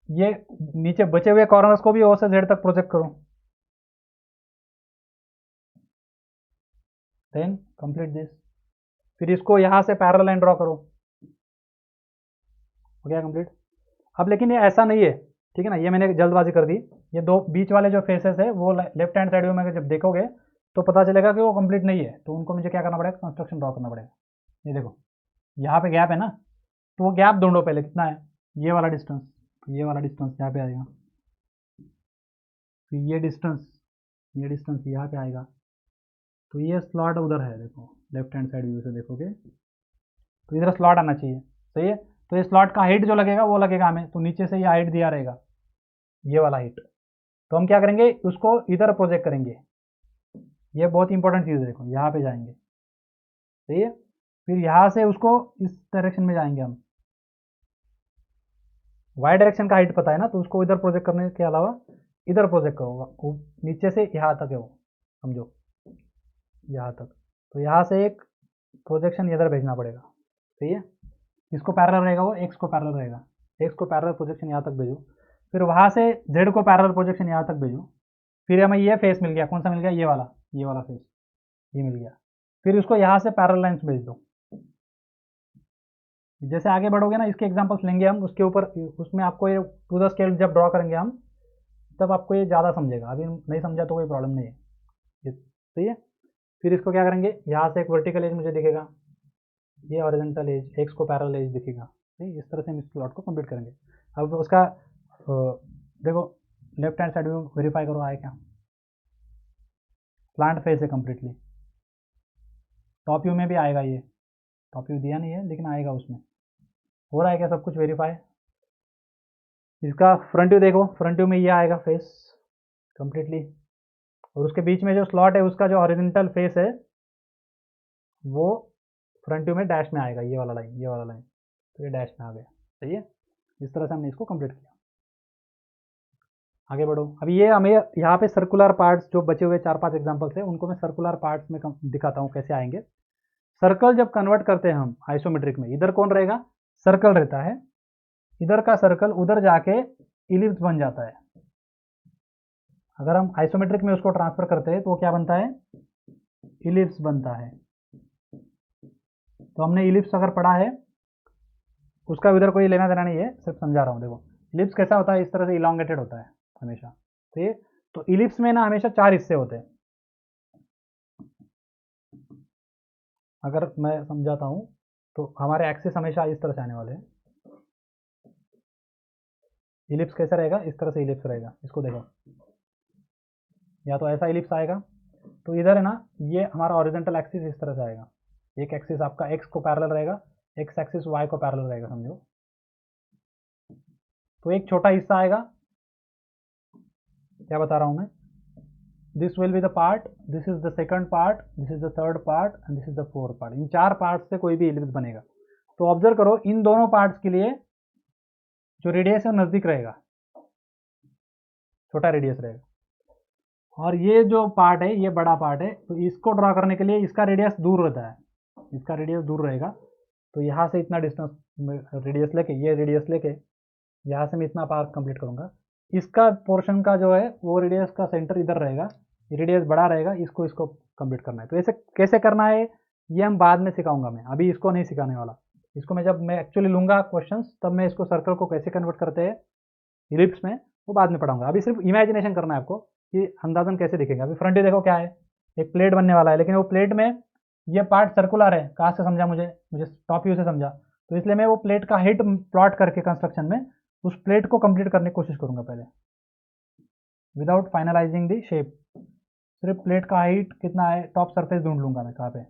ये नीचे बचे हुए कॉर्नर्स को भी ओ से जेड तक प्रोजेक्ट करो, देन कंप्लीट दिस। फिर इसको यहाँ से पैरेलल लाइन ड्रॉ करो, हो गया कंप्लीट। अब लेकिन ये ऐसा नहीं है, ठीक है ना, ये मैंने जल्दबाजी कर दी। ये दो बीच वाले जो फेसेस है वो लेफ्ट हैंड साइड में जब देखोगे तो पता चलेगा कि वो कंप्लीट नहीं है, तो उनको मुझे क्या करना पड़ेगा, कंस्ट्रक्शन ड्रॉ करना पड़ेगा। ये देखो यहाँ पे गैप है ना, तो वो गैप ढूंढो पहले कितना है, ये वाला डिस्टेंस, ये वाला डिस्टेंस यहाँ पे आएगा, फिर ये डिस्टेंस यहाँ पे आएगा, तो ये स्लॉट उधर है, देखो लेफ्ट हैंड साइड व्यू से देखोगे तो इधर स्लॉट आना चाहिए, सही है। तो ये स्लॉट का हाइट जो लगेगा वो लगेगा हमें, तो नीचे से ये हाइट दिया रहेगा, ये वाला हाइट, तो हम क्या करेंगे उसको इधर प्रोजेक्ट करेंगे। ये बहुत इंपॉर्टेंट चीज़ है, देखो यहाँ पे जाएंगे, सही है। फिर यहाँ से उसको इस डायरेक्शन में जाएंगे हम, वाई डायरेक्शन का हाइट पता है ना, तो उसको इधर प्रोजेक्ट करने के अलावा इधर प्रोजेक्ट करो, नीचे से यहाँ तक है वो, समझो यहाँ तक, तो यहाँ से एक प्रोजेक्शन इधर भेजना पड़ेगा, सही है। इसको पैरेलल रहेगा, वो एक्स को पैरेलल रहेगा, एक्स को पैरेलल प्रोजेक्शन यहाँ तक भेजो, फिर वहाँ से जेड को पैरेलल प्रोजेक्शन यहाँ तक भेजो। फिर हमें ये फेस मिल गया, कौन सा मिल गया, ये वाला फेस, ये मिल गया। फिर उसको यहाँ से पैरेलल लाइन्स भेज दो। जैसे आगे बढ़ोगे ना, इसके एग्जांपल्स लेंगे हम, उसके ऊपर उसमें आपको ये टू द स्केल जब ड्रॉ करेंगे हम, तब आपको ये ज़्यादा समझेगा, अभी नहीं समझा तो कोई प्रॉब्लम नहीं है, ये सही है। फिर इसको क्या करेंगे, यहाँ से एक वर्टिकल एज मुझे दिखेगा, ये हॉरिजॉन्टल एज, एक्स को पैरेलल एज दिखेगा, ठीक, इस तरह से हम इस प्लॉट को कंप्लीट करेंगे। अब उसका देखो left hand side view verify करो आए क्या, प्लांट फेस है कम्प्लीटली, टॉप व्यू में भी आएगा, ये टॉप व्यू दिया नहीं है लेकिन आएगा, उसमें हो रहा है क्या सब कुछ वेरीफाई। इसका फ्रंट व्यू देखो, फ्रंट व्यू में ये आएगा फेस कम्प्लीटली, और उसके बीच में जो स्लॉट है उसका जो हॉरिजॉन्टल फेस है वो फ्रंट व्यू में डैश में आएगा, ये वाला लाइन, तो ये डैश में आ गया, सही है। इस तरह से हमने इसको कंप्लीट किया। आगे बढ़ो। अभी ये हमें यहाँ पे सर्कुलर पार्ट्स जो बचे हुए 4-5 एग्जांपल्स है उनको मैं सर्कुलर पार्ट्स में दिखाता हूँ कैसे आएंगे। सर्कल जब कन्वर्ट करते हैं हम आइसोमेट्रिक में, इधर कौन रहेगा, सर्कल रहता है, इधर का सर्कल उधर जाके इलिप्स बन जाता है। अगर हम आइसोमेट्रिक में उसको ट्रांसफर करते हैं तो वो क्या बनता है, इलिप्स बनता है। तो हमने इलिप्स अगर पढ़ा है, उसका इधर कोई लेना देना नहीं है, सिर्फ समझा रहा हूँ। देखो इलिप्स कैसा होता है, इस तरह से इलांगेटेड होता है हमेशा, ठीक है। तो इलिप्स में ना हमेशा 4 हिस्से होते हैं, अगर मैं समझाता हूँ तो हमारे एक्सिस हमेशा इस तरह से आने वाले हैं। इलिप्स कैसा रहेगा, इस तरह से इलिप्स रहेगा, इसको देखो, या तो ऐसा इलिप्स आएगा, तो इधर है ना, ये हमारा हॉरिजॉन्टल एक्सिस इस तरह से आएगा, एक एक्सिस आपका एक्स को पैरेलल रहेगा, एक्स एक्सिस वाई को पैरेलल रहेगा, समझो। तो एक छोटा हिस्सा आएगा, क्या बता रहा हूँ मैं, this will be the part, this is the second part, this is the third part and this is the fourth part. In 4 part से कोई भी इलिप्स बनेगा। तो ऑब्जर्व करो, इन दोनों पार्ट्स के लिए जो रेडियस है नजदीक रहेगा, छोटा रेडियस रहेगा, और ये जो पार्ट है ये बड़ा पार्ट है, तो इसको ड्रॉ करने के लिए इसका रेडियस दूर रहता है, इसका रेडियस दूर रहेगा। तो यहाँ से इतना डिस्टेंस रेडियस लेके, ये रेडियस लेके यहाँ से मैं इतना पार्ट कंप्लीट करूँगा, इसका पोर्शन का जो है वो रेडियस का सेंटर इधर रहेगा, रेडियस बड़ा रहेगा, इसको कंप्लीट करना है। तो ऐसे कैसे करना है ये हम बाद में सिखाऊंगा, मैं अभी इसको नहीं सिखाने वाला। इसको मैं जब मैं एक्चुअली लूँगा क्वेश्चंस, तब मैं इसको सर्कल को कैसे कन्वर्ट करते हैं इलिप्स में, वो बाद में पढ़ाऊंगा। अभी सिर्फ इमेजिनेशन करना है आपको कि अंदाजन कैसे दिखेगा। अभी फ्रंट व्यू देखो क्या है, एक प्लेट बनने वाला है, लेकिन वो प्लेट में ये पार्ट सर्कुलर है, कहाँ से समझा, मुझे टॉप व्यू से समझा, तो इसलिए मैं वो प्लेट का हाइट प्लॉट करके कंस्ट्रक्शन में उस प्लेट को कंप्लीट करने की कोशिश करूंगा पहले, विदाउट फाइनलाइजिंग दी शेप। सिर्फ प्लेट का हाइट कितना है, टॉप सरफेस ढूंढ लूंगा मैं कहाँ पे,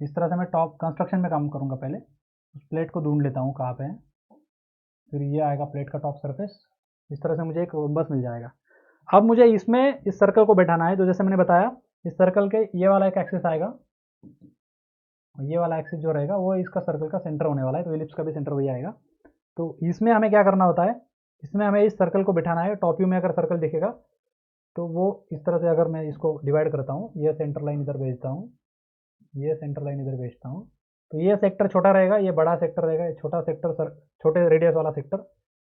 इस तरह से मैं टॉप कंस्ट्रक्शन में काम करूंगा, पहले उस प्लेट को ढूंढ लेता हूँ कहाँ पे है, फिर ये आएगा प्लेट का टॉप सरफेस, इस तरह से मुझे एक बस मिल जाएगा। अब मुझे इसमें इस सर्कल को बैठाना है, तो जैसे मैंने बताया इस सर्कल के ये वाला एक एक्सिस आएगा, और ये वाला एक्सिस जो रहेगा वो इसका सर्कल का सेंटर होने वाला है, तो इलिप्स का भी सेंटर वही आएगा। तो इसमें हमें क्या करना होता है, इसमें हमें इस सर्कल को बिठाना है। टॉप व्यू में अगर सर्कल दिखेगा तो वो इस तरह से, अगर मैं इसको डिवाइड करता हूँ, ये सेंटर लाइन इधर भेजता हूँ, ये सेंटर लाइन इधर भेजता हूँ, तो ये सेक्टर छोटा रहेगा, ये बड़ा सेक्टर रहेगा, ये छोटा सेक्टर छोटे रेडियस वाला सेक्टर,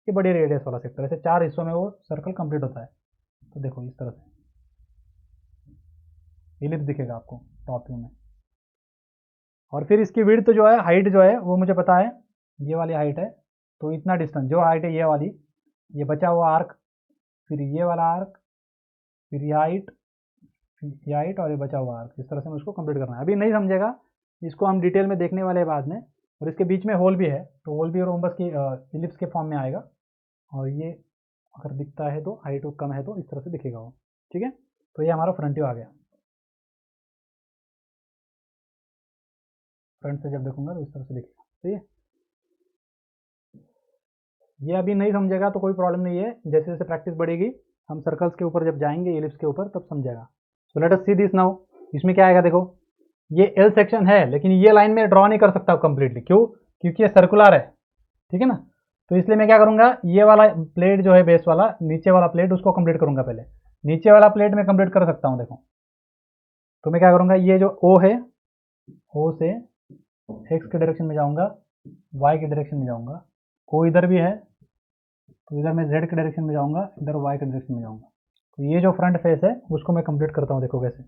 ये बड़ी रेडियस वाला सेक्टर, ऐसे 4 हिस्सों में वो सर्कल कंप्लीट होता है। तो देखो इस तरह से इलिप्स दिखेगा आपको टॉप व्यू में। और फिर इसकी विड्थ जो है, हाइट जो है वो मुझे पता है, ये वाली हाइट है, तो इतना डिस्टेंस जो हाइट है ये वाली, ये बचा हुआ आर्क, फिर ये वाला आर्क, फिर ये हाइट और ये बचा हुआ आर्क, इस तरह से मुझको कंप्लीट करना है। अभी नहीं समझेगा, इसको हम डिटेल में देखने वाले हैं बाद में। और इसके बीच में होल भी है, तो होल भी रोम्बस की इलिप्स के फॉर्म में आएगा। और ये अगर दिखता है तो हाइट कम है तो इस तरह से दिखेगा वो, ठीक है। तो ये हमारा फ्रंट व्यू आ गया। फ्रंट से जब देखूंगा तो इस तरह से दिखेगा, ठीक है। ये अभी नहीं समझेगा तो कोई प्रॉब्लम नहीं है, जैसे जैसे प्रैक्टिस बढ़ेगी हम सर्कल्स के ऊपर जब जाएंगे, इलिप्स के ऊपर, तब समझेगा। So let us see this now. इसमें क्या आएगा देखो, ये एल सेक्शन है, लेकिन ये लाइन में ड्रॉ नहीं कर सकता कंप्लीटली, क्यों? क्योंकि ये सर्कुलर है, ठीक है ना। तो इसलिए मैं क्या करूंगा, ये वाला प्लेट जो है बेस वाला, नीचे वाला प्लेट, उसको कंप्लीट करूंगा पहले। नीचे वाला प्लेट में कंप्लीट कर सकता हूं, देखो। तो मैं क्या करूंगा, ये जो ओ है, ओ से एक्स के डायरेक्शन में जाऊंगा, वाई के डायरेक्शन में जाऊंगा। ओ इधर भी है, तो इधर मैं जेड के डायरेक्शन में जाऊंगा, इधर वाई के डायरेक्शन में जाऊंगा। तो ये जो फ्रंट फेस है उसको मैं कंप्लीट करता हूँ, देखो कैसे।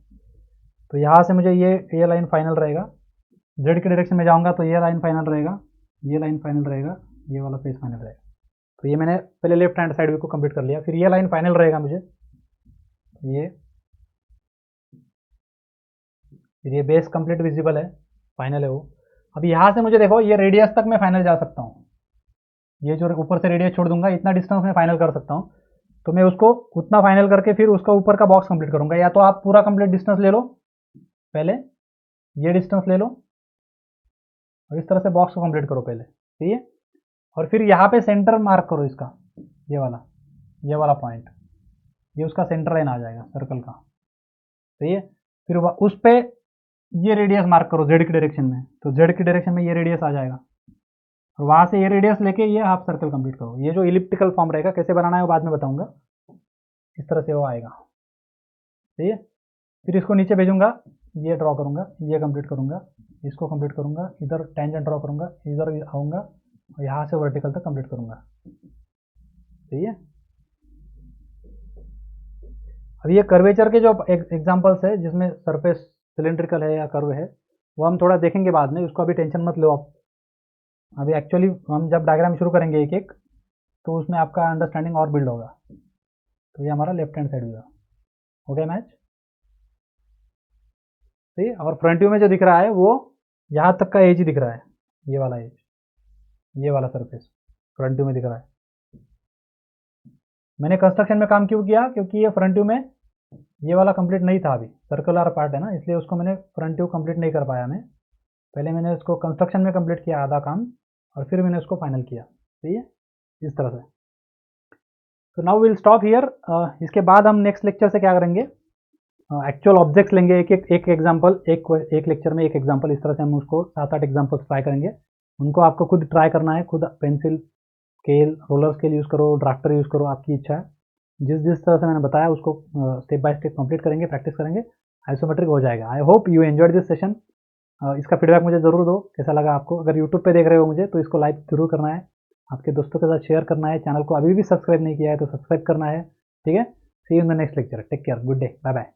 तो यहाँ से मुझे ये लाइन फाइनल रहेगा, जेड के डायरेक्शन में जाऊंगा तो ये लाइन फाइनल रहेगा, ये लाइन फाइनल रहेगा, ये वाला फेस फाइनल रहेगा। तो ये मैंने पहले लेफ्ट हैंड साइड व्यू को कंप्लीट कर लिया। फिर ये लाइन फाइनल रहेगा मुझे, ये फिर ये बेस कंप्लीट विजिबल है, फाइनल है वो। अब यहाँ से मुझे देखो, ये रेडियस तक मैं फाइनल जा सकता हूँ। ये जो ऊपर से रेडियस छोड़ दूंगा, इतना डिस्टेंस में फाइनल कर सकता हूँ। तो मैं उसको उतना फाइनल करके फिर उसका ऊपर का बॉक्स कंप्लीट करूंगा। या तो आप पूरा कंप्लीट डिस्टेंस ले लो, पहले ये डिस्टेंस ले लो और इस तरह से बॉक्स को कंप्लीट करो पहले, ठीक है। और फिर यहाँ पे सेंटर मार्क करो इसका, ये वाला पॉइंट, ये उसका सेंटर लाइन आ जाएगा सर्कल का, सही है। फिर उस पे ये रेडियस मार्क करो जेड की डायरेक्शन में, तो जेड की डायरेक्शन में ये रेडियस आ जाएगा। और वहां से ये रेडियस लेके ये हाफ सर्कल कंप्लीट करो। ये जो इलिप्टिकल फॉर्म रहेगा, कैसे बनाना है वो बाद में बताऊंगा, इस तरह से वो आएगा, सही है। फिर इसको नीचे भेजूंगा, ये ड्रॉ करूंगा, ये कंप्लीट करूंगा, इसको कंप्लीट करूंगा, इधर टेंजेंट ड्रॉ करूंगा, इधर आऊंगा और यहाँ से वर्टिकल तक कंप्लीट करूंगा, सही है। अब ये कर्वेचर के जो एग्जांपल्स है जिसमें सरफेस सिलेंड्रिकल है या कर्व है, वो हम थोड़ा देखेंगे बाद में, उसको अभी टेंशन मत लो आप। अभी एक्चुअली हम जब डायग्राम शुरू करेंगे एक एक, तो उसमें आपका अंडरस्टैंडिंग और बिल्ड होगा। तो ये हमारा लेफ्ट हैंड साइड व्यू है, हो गया मैच, सही। और फ्रंट व्यू में जो दिख रहा है वो यहाँ तक का एज ही दिख रहा है, ये वाला एज, ये वाला सरफेस फ्रंट व्यू में दिख रहा है। मैंने कंस्ट्रक्शन में काम क्यों किया, क्योंकि ये फ्रंट व्यू में ये वाला कंप्लीट नहीं था, अभी सर्कुलर पार्ट है ना, इसलिए उसको मैंने फ्रंट व्यू कंप्लीट नहीं कर पाया मैं। पहले मैंने उसको कंस्ट्रक्शन में कंप्लीट किया आधा काम, और फिर मैंने उसको फाइनल किया, सही है, इस तरह से। तो नाउ विल स्टॉप हियर। इसके बाद हम नेक्स्ट लेक्चर से क्या करेंगे, एक्चुअल ऑब्जेक्ट्स लेंगे, एक एग्जाम्पल, एक लेक्चर में एक एग्जाम्पल, इस तरह से हम उसको 7-8 एग्जाम्पल्स ट्राई करेंगे। उनको आपको खुद ट्राई करना है, खुद pencil, scale, roller scale use करो, ड्राफ्टर यूज़ करो, आपकी इच्छा है। जिस जिस तरह से मैंने बताया उसको स्टेप बाय स्टेप कंप्लीट करेंगे, प्रैक्टिस करेंगे, आइसोमेट्रिक हो जाएगा। I hope you enjoyed this session. इसका फीडबैक मुझे ज़रूर दो, कैसा लगा आपको। अगर यूट्यूब पे देख रहे हो मुझे, तो इसको लाइक जरूर करना है, आपके दोस्तों के साथ शेयर करना है, चैनल को अभी भी सब्सक्राइब नहीं किया है तो सब्सक्राइब करना है, ठीक है। See you in the next lecture, take care, good day, bye bye.